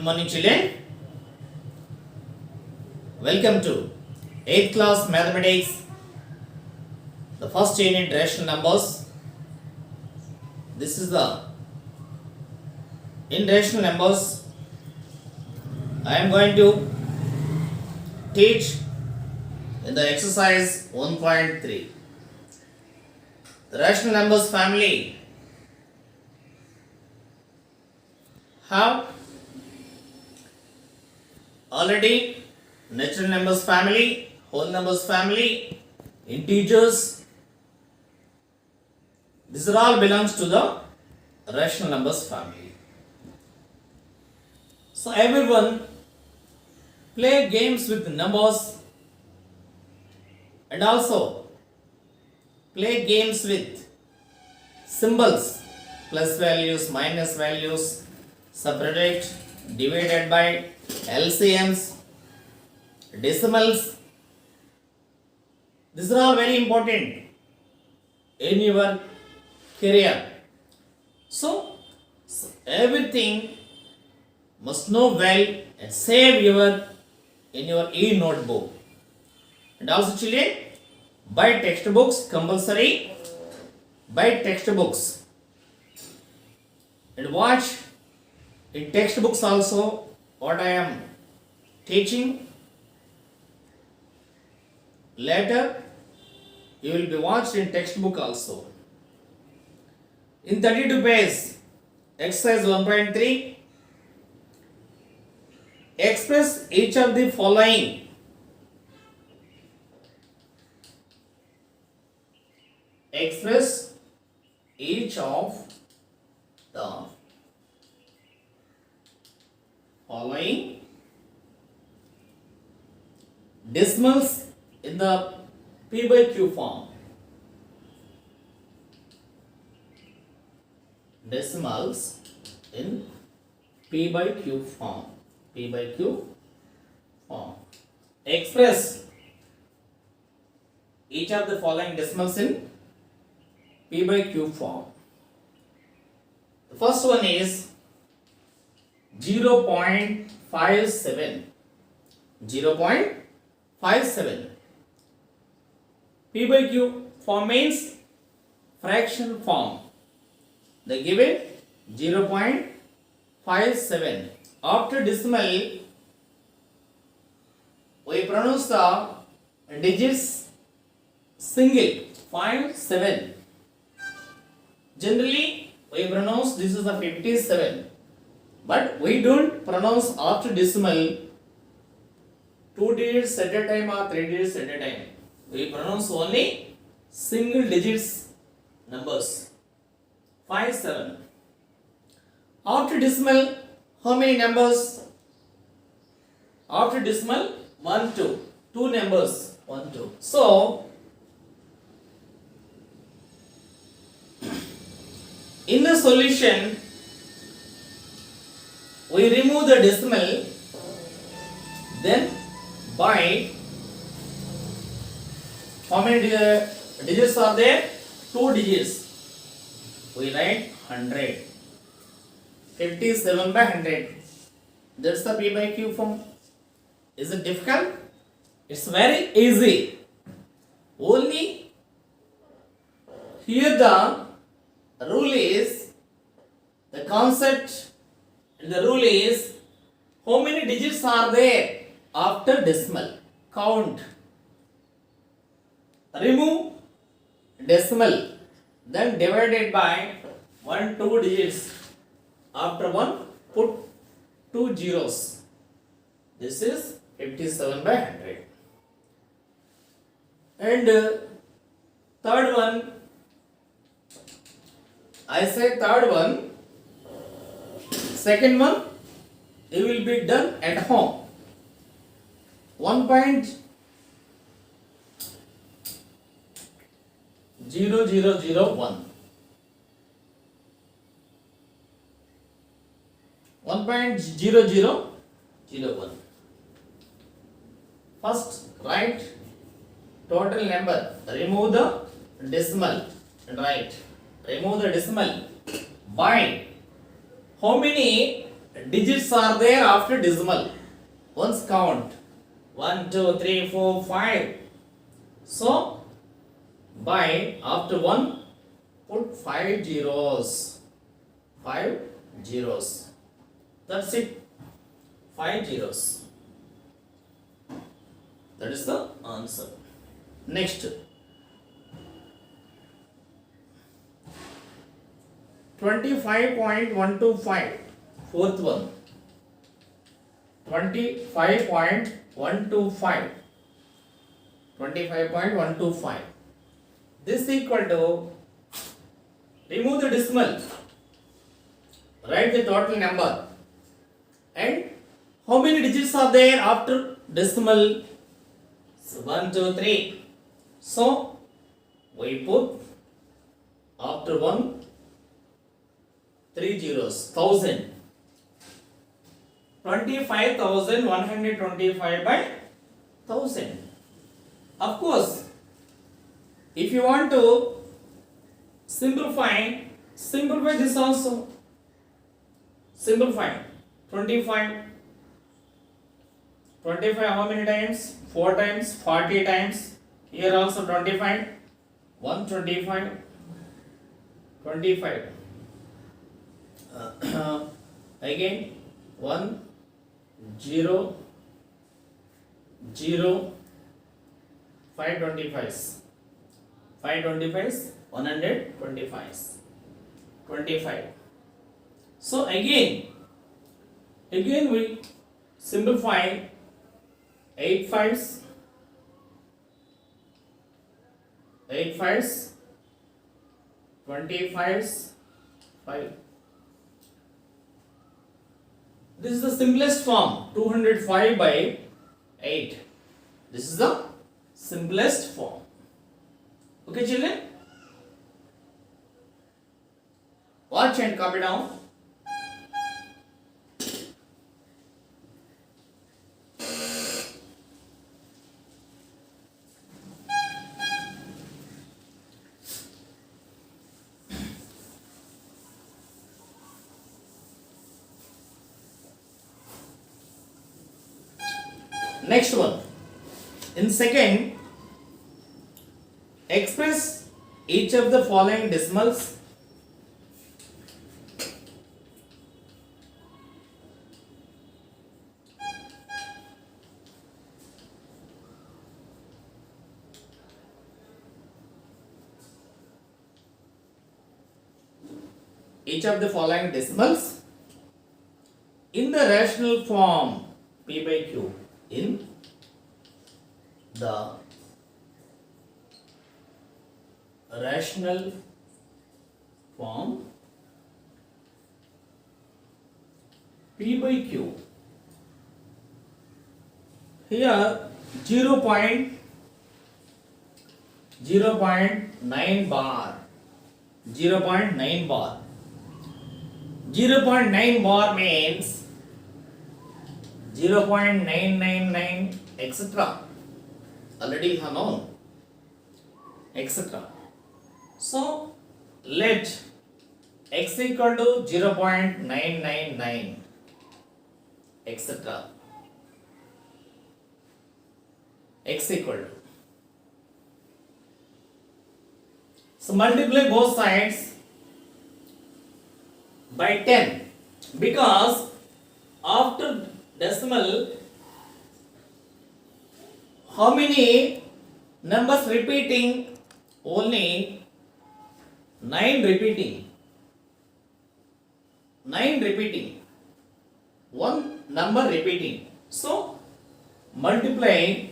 morning, children. Welcome to 8th class mathematics, the first unit rational numbers. This is the in rational numbers. I am going to teach in the exercise 1.3. The rational numbers family have already natural numbers family, whole numbers family, integers. These are all belongs to the rational numbers family. So everyone play games with numbers and also play games with symbols, plus values, minus values, subtract, divided by, LCMs, decimals. These are all very important in your career. So everything must know well and save in your e-notebook. And also children, buy textbooks compulsory. Buy textbooks and watch in textbooks also what I am teaching. Later you will be watched in textbook also. In 32 page, exercise 1.3, express each of the following. Express each of the following decimals in the P by Q form. Decimals in P by Q form. P by Q form. Express each of the following decimals in P by Q form. The first one is 0.57. 0.57. P by Q form means fraction form. They give it 0.57. After decimal, we pronounce the digits single, 0.7. Generally, we pronounce this is the 57. But we don't pronounce after decimal 2 digits at a time or 3 digits at a time. We pronounce only single digits numbers. 57. After decimal, how many numbers? After decimal, 1, 2. 2 numbers. 1, 2. So, in the solution, we remove the decimal, then by how many digits are there? 2 digits. We write 100. 57 by 100. That's the P by Q form. Is it difficult? It's very easy. Only here the rule is, the concept and the rule is, how many digits are there after decimal? Count. Remove decimal, then divided by 1, 2 digits. After 1, put 2 zeros. This is 57 by 100. And third one, I say third one. Second one, it will be done at home. 1.0001. 1.0001. First, write total number. Remove the decimal and write. Remove the decimal by how many digits are there after decimal. Once count 1, 2, 3, 4, 5. So by after 1 put 5 zeros. 5 zeros. That's it. 5 zeros. That is the answer. Next. 25.125. Fourth one. 25.125. 25.125. This is equal to, remove the decimal, write the total number, and how many digits are there after decimal? So 1, 2, 3. So we put after 1 3 zeros, 1000. 25,125 by 1000. Of course, if you want to simplify this also. Simplify. 25 how many times? 4 times, 40 times. Here also 25. 125. 25. Again 1 0 0 525s. 525s, 125s. 25. So again we simplify 8 5s. 8 5s. 25s. 5. This is the simplest form, 205 by 8. This is the simplest form. Okay, children? Watch and copy down. Next one. In second, express each of the following decimals. Each of the following decimals in the rational form P by Q. In the rational form P by Q. Here 0.9 bar. 0.9 bar. 0.9 bar means 0.999 etc. Already you have known, etc. So let x equal to 0.999 etc. X equal to. So multiply both sides by 10 because after decimal, how many numbers repeating? Only 9 repeating. 9 repeating. One number repeating. So multiply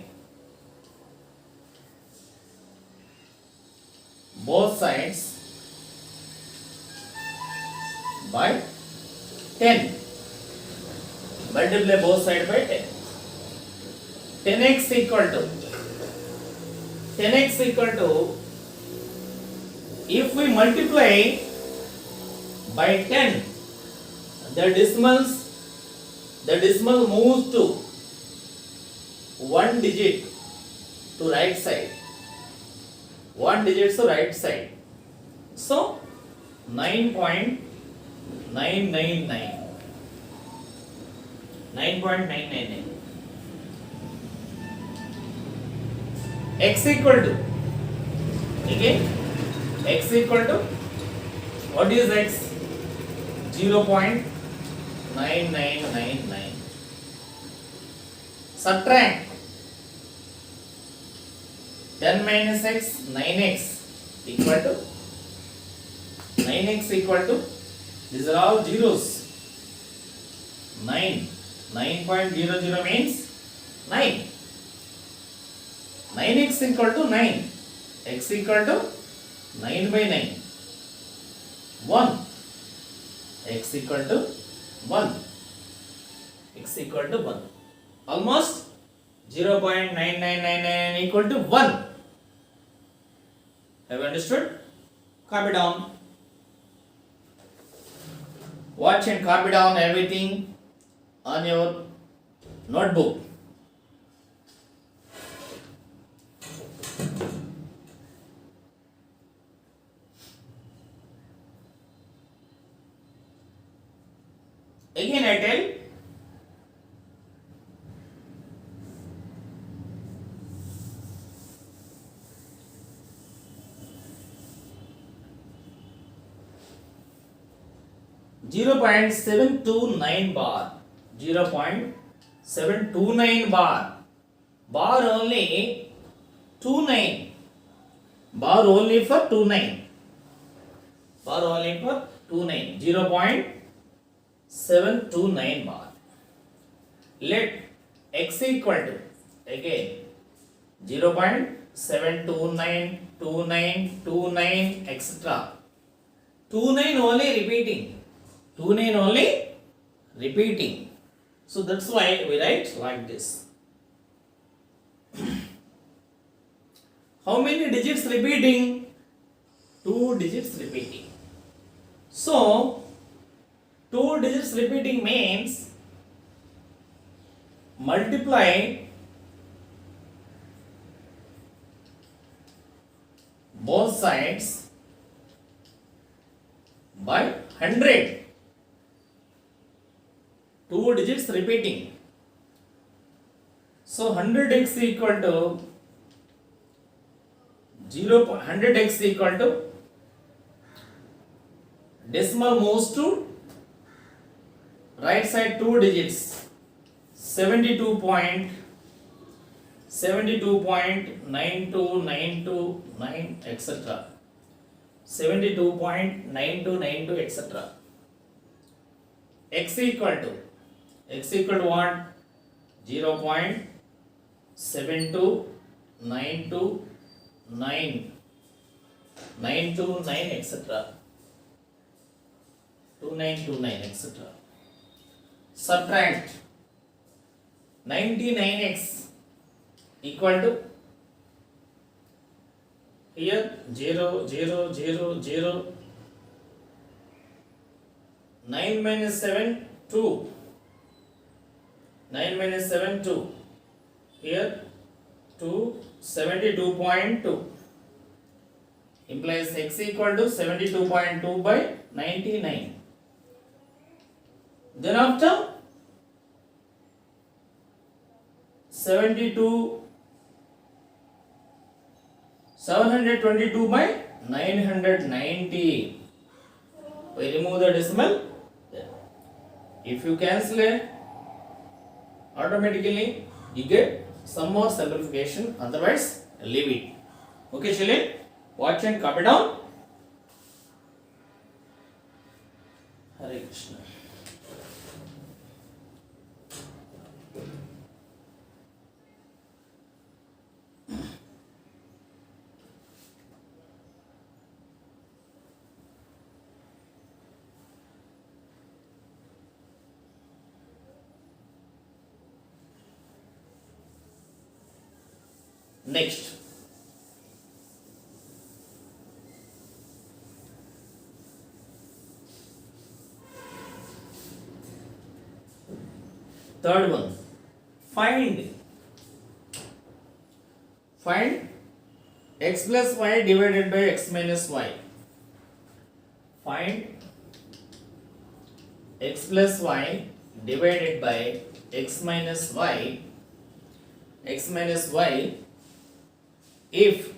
both sides by 10. Multiply both sides by 10. 10x equal to 10x equal to, if we multiply by 10, the decimal moves to 1 digit to right side. 1 digit to right side. So 9.999. 9.999. X equal to, again, x equal to, what is x? 0.9999. Subtract 10 minus x, 9x equal to, 9x equal to, these are all zeros. 9.00 means 9. 9x equal to 9. X equal to 9 by 9. 1. X equal to 1. X equal to 1. Almost 0.9999 equal to 1. Have you understood? Copy down. Watch and copy down everything on your notebook. Again I tell, .729 bar, 0.729 bar, bar only 29, bar only for 29, bar only for 29, 0.729 bar. Let x equal to, again, 0.729, 29, 29, etc. 29 only repeating. 29 only repeating. So that's why we write like this. How many digits repeating? 2 digits repeating. So 2 digits repeating means multiply both sides by 100. 2 digits repeating. So 100x equal to 100x equal to, decimal moves to right side 2 digits, 72.92929 etc. 72.9292 etc. X equal to what? 0.72929 etc. 2929 etc. Subtract 99x equal to, here 0 0 0 0, 9 minus 7 2, 9 minus 7 2, here 2, 72.2 implies x equal to 72.2 by 99. Then after 722 by 990. We remove the decimal. If you cancel it, automatically you get some more simplification, otherwise leave it. Okay children, watch and copy down. Hare Krishna. Next, third one, find x plus y divided by x minus y. Find x plus y divided by x minus y if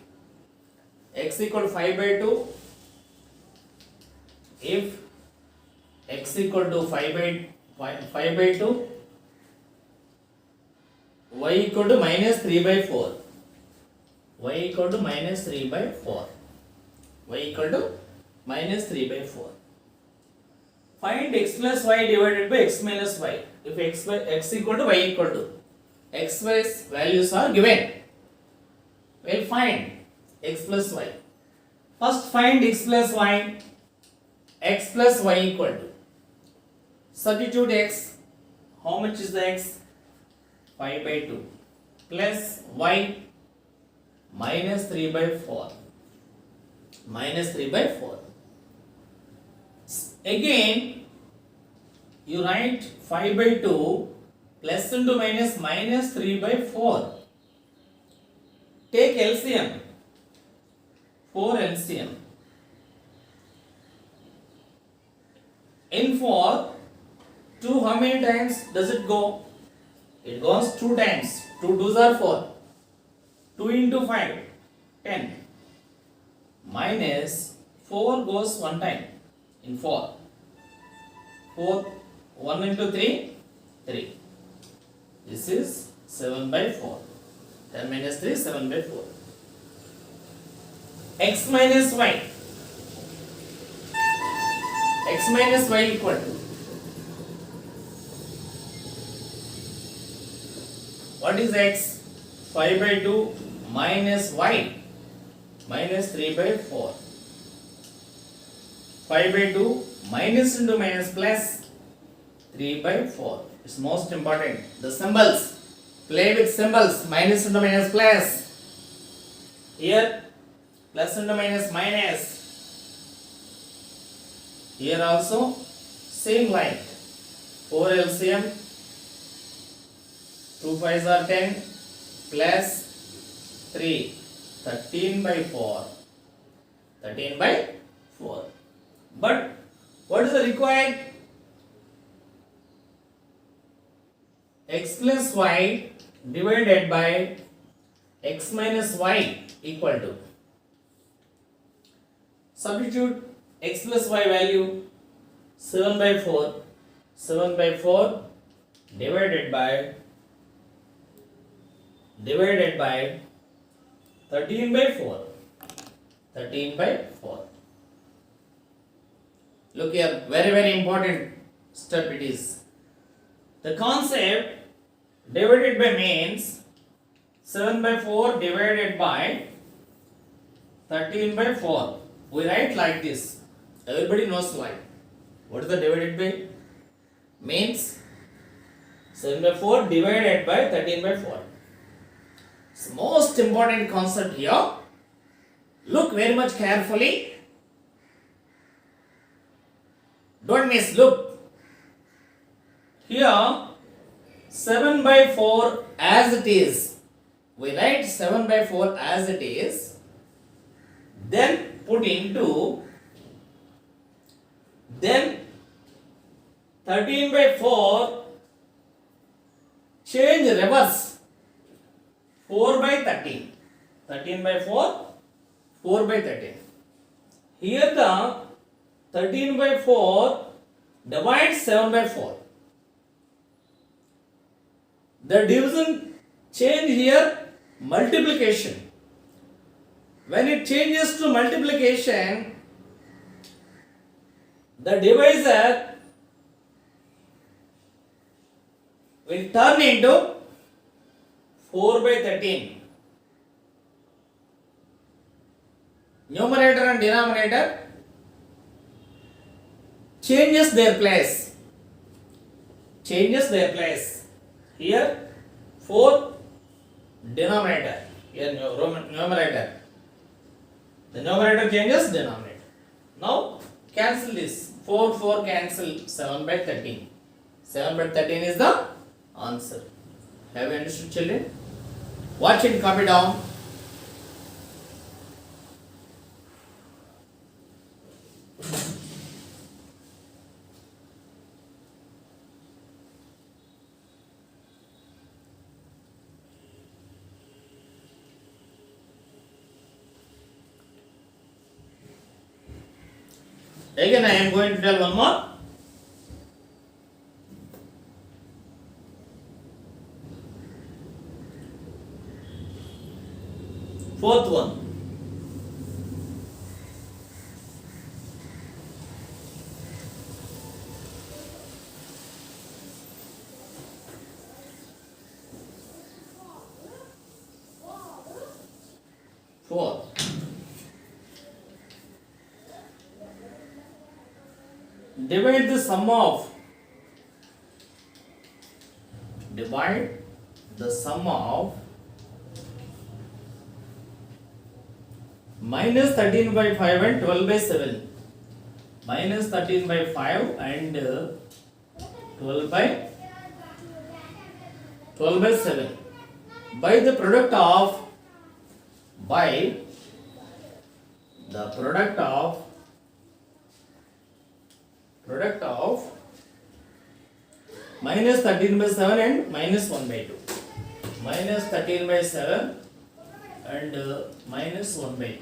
x equal to 5 by 2, if x equal to 5 by 2, y equal to minus 3 by 4, y equal to minus 3 by 4, y equal to minus 3 by 4. Find x plus y divided by x minus y. If x equal to y equal to, x y values are given. We'll find x plus y. First find x plus y. X plus y equal to. Substitute x. How much is the x? 5 by 2 plus y minus 3 by 4. Minus 3 by 4. Again, you write 5 by 2 plus into minus 3 by 4. Take LCM. 4 LCM. In 4, 2 how many times does it go? It goes 2 times. 2 2s are 4. 2 into 5, 10. Minus 4 goes 1 time in 4. 4, 1 into 3, 3. This is 7 by 4. 10 minus 3, 7 by 4. X minus y. X minus y equal to. What is x? 5 by 2 minus y minus 3 by 4. 5 by 2 minus into minus plus 3 by 4. It's most important. The symbols. Play with symbols. Minus into minus plus. Here plus into minus minus. Here also same line. 4 LCM. 2 5s are 10 plus 3. 13 by 4. 13 by 4. But what is the required? X plus y divided by x minus y equal to. Substitute x plus y value 7 by 4. 7 by 4 divided by 13 by 4. 13 by 4. Look here, very important step it is. The concept divided by means 7 by 4 divided by 13 by 4. We write like this. Everybody knows why. What is the divided by? Means 7 by 4 divided by 13 by 4. It's most important concept here. Look very much carefully. Don't miss, look. Here 7 by 4 as it is. We write 7 by 4 as it is. Then put into. Then 13 by 4 change reverse. 4 by 13. 13 by 4, 4 by 13. Here the 13 by 4 divides 7 by 4. The division change here multiplication. When it changes to multiplication, the divisor will turn into 4 by 13. Numerator and denominator changes their place. Here 4 denominator. Here numerator. The numerator changes denominator. Now cancel this. 4 cancel. 7 by 13. 7 by 13 is the answer. Have you understood, children? Watch and copy down. Again, I am going to tell one more. Fourth one. Fourth. Divide the sum of minus 13 by 5 and 12 by 7. Minus 13 by 5 and 12 by 7 by the product of minus 13 by 7 and minus 1 by 2. Minus 13 by 7 and minus 1 by 2.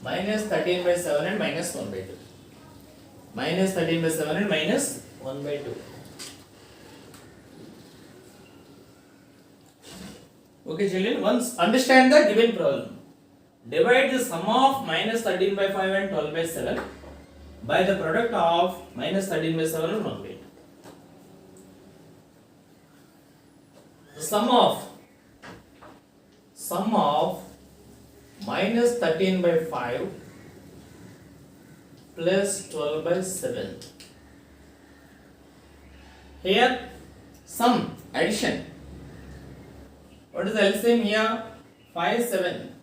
Minus 13 by 7 and minus 1 by 2. Minus 13 by 7 and minus 1 by 2. Okay, children, once understand the given problem. Divide the sum of minus 13 by 5 and 12 by 7 by the product of minus 13 by 7 and 1 by 2. The sum of minus 13 by 5 plus 12 by 7. Here, sum, addition. What is the LCM here? 5, 7.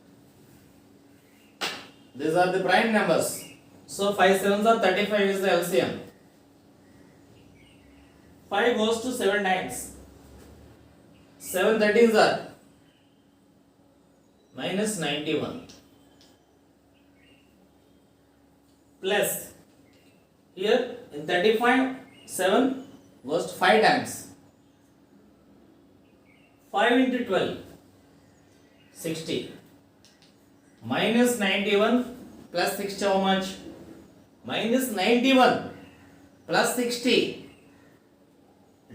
These are the prime numbers. So 5 7s are 35 is the LCM. 5 goes to 7 times. 7 13s are minus 91. Plus, here in 35, 7 goes to 5 times. 5 into 12, 60. Minus 91 plus 60 how much? Minus 91 plus 60.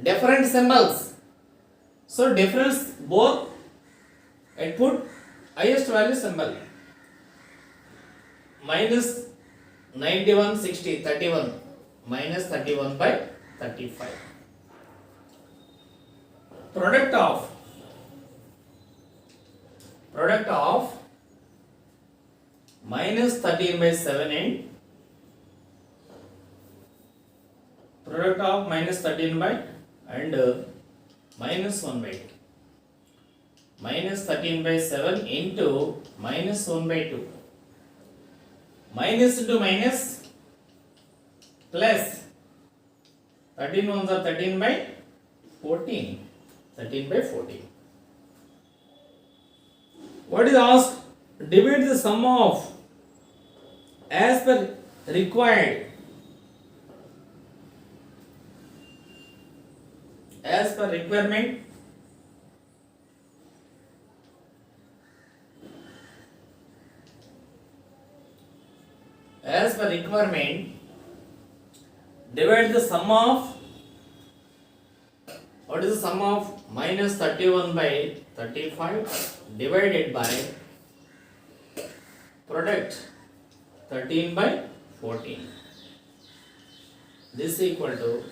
Different symbols. So difference both and put highest value symbol. Minus 91, 60, 31. Minus 31 by 35. Product of minus 13 by 7 and product of minus 13 by and minus 1 by 2. Minus 13 by 7 into minus 1 by 2. Minus into minus plus 13 ones are 13 by 14. 13 by 14. What is asked? Divide the sum of as per required. As per requirement. As per requirement, divide the sum of, what is the sum of minus 31 by 35 divided by product 13 by 14. This is equal to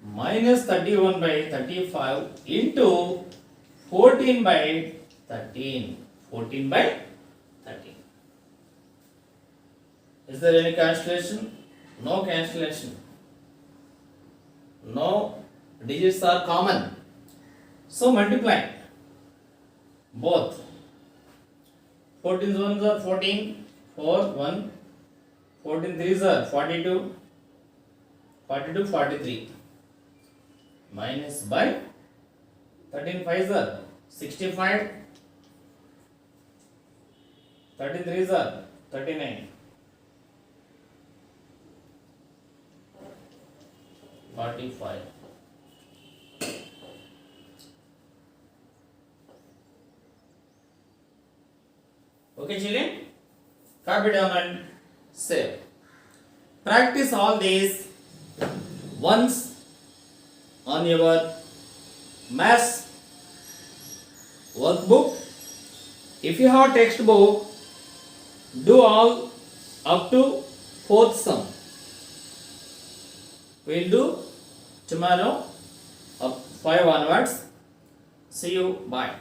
minus 31 by 35 into 14 by 13. 14 by 13. Is there any cancellation? No cancellation. No digits are common. So multiply both. 14 ones are 14, 4, 1. 14 threes are 42, 42, 43. Minus by 13 fives are 65, 13 threes are 39. 45. Okay, children. Copy down and save. Practice all these once on your maths workbook. If you have textbook, do all up to fourth sum. We'll do tomorrow up 5 onwards. See you. Bye.